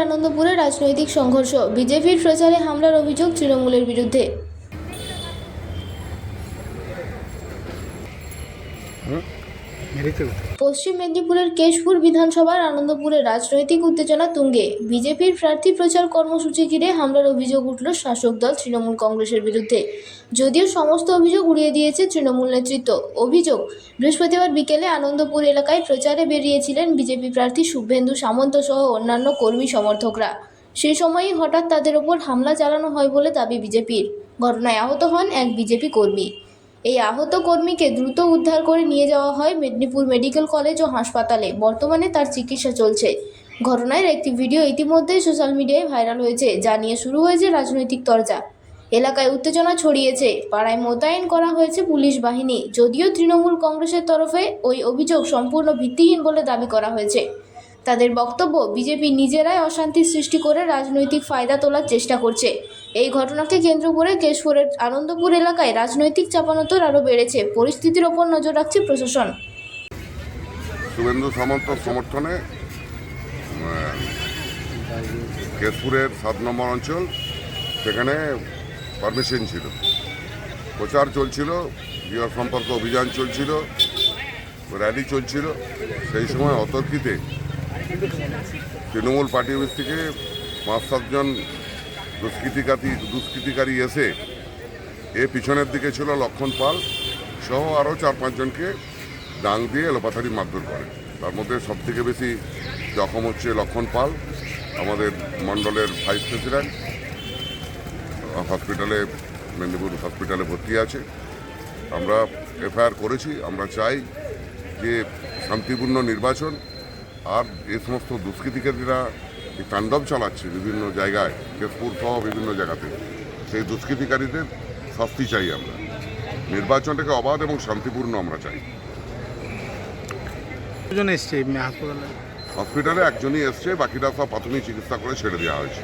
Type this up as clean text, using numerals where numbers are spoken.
আনন্দপুরে রাজনৈতিক সংঘর্ষ, বিজেপির প্রচারে হামলার অভিযোগ তৃণমূলের বিরুদ্ধে। পশ্চিম মেদিনীপুরের কেশপুর বিধানসভার আনন্দপুরে রাজনৈতিক উত্তেজনা তুঙ্গে। বিজেপির প্রার্থী প্রচার কর্মসূচি ঘিরে হামলার অভিযোগ উঠল শাসক দল তৃণমূল কংগ্রেসের বিরুদ্ধে। যদিও সমস্ত অভিযোগ উড়িয়ে দিয়েছে তৃণমূল নেতৃত্ব। অভিযোগ, বৃহস্পতিবার বিকেলে আনন্দপুর এলাকায় প্রচারে বেরিয়েছিলেন বিজেপি প্রার্থী শুভেন্দু সামন্ত সহ অন্যান্য কর্মী সমর্থকরা। সেই সময়ই হঠাৎ তাদের ওপর হামলা চালানো হয় বলে দাবি বিজেপির। ঘটনায় আহত হন এক বিজেপি কর্মী। এই আহত কর্মীকে দ্রুত উদ্ধার করে নিয়ে যাওয়া হয় মেদিনীপুর মেডিকেল কলেজ ও হাসপাতালে। বর্তমানে তার চিকিৎসা চলছে। ঘটনার একটি ভিডিও ইতিমধ্যেই সোশ্যাল মিডিয়ায় ভাইরাল হয়েছে, যা নিয়ে শুরু হয়েছে রাজনৈতিক চর্চা। এলাকায় উত্তেজনা ছড়িয়েছে, পাড়ায় মোতায়েন করা হয়েছে পুলিশ বাহিনী। যদিও তৃণমূল কংগ্রেসের তরফে ওই অভিযোগ সম্পূর্ণ ভিত্তিহীন বলে দাবি করা হয়েছে। তাদের বক্তব্য, বিজেপি নিজেরাই অশান্তি সৃষ্টি করে রাজনৈতিক ফায়দা তোলার চেষ্টা করছে। এই ঘটনাকে কেন্দ্র করে কেশপুরের আনন্দপুর এলাকায় রাজনৈতিক চাপানোতর আরও বেড়েছে। পরিস্থিতির ওপর নজর রাখছে প্রশাসন। শুভেন্দু সামন্ত সমর্থনে কেশপুরের 7 নম্বর অঞ্চল, সেখানে পারমিশন ছিল, প্রচার চলছিল, গৃহ সম্পর্ক অভিযান চলছিল, র্যালি চলছিল। সেই সময় অতর্কিতে তৃণমূল পার্টি অফিস থেকে 5-7 জন দুষ্কৃতিকারী এসে পিছনের দিকে ছিল লক্ষণ পাল সহ আরও 4-5 জনকে ডাং দিয়ে এলোপাথারি মারধর করে। তার মধ্যে সবথেকে বেশি জখম হচ্ছে লক্ষণ পাল, আমাদের মণ্ডলের ভাইস প্রেসিডেন্ট, হসপিটালে, মেদিনীপুর হসপিটালে ভর্তি আছে। আমরা এফআইআর করেছি। আমরা চাই যে শান্তিপূর্ণ নির্বাচন, আর এই সমস্ত দুষ্কৃতিকারীরা তাণ্ডব চালাচ্ছে বিভিন্ন জায়গায়, কেশপুর সহ বিভিন্ন জায়গাতে, সেই দুষ্কৃতিকারীদের শাস্তি চাই। আমরা নির্বাচনটাকে অবাধ এবং শান্তিপূর্ণ আমরা চাই। হসপিটালে হসপিটালে একজনই এসছে, বাকিরা সব প্রাথমিক চিকিৎসা করে ছেড়ে দেওয়া হয়েছে।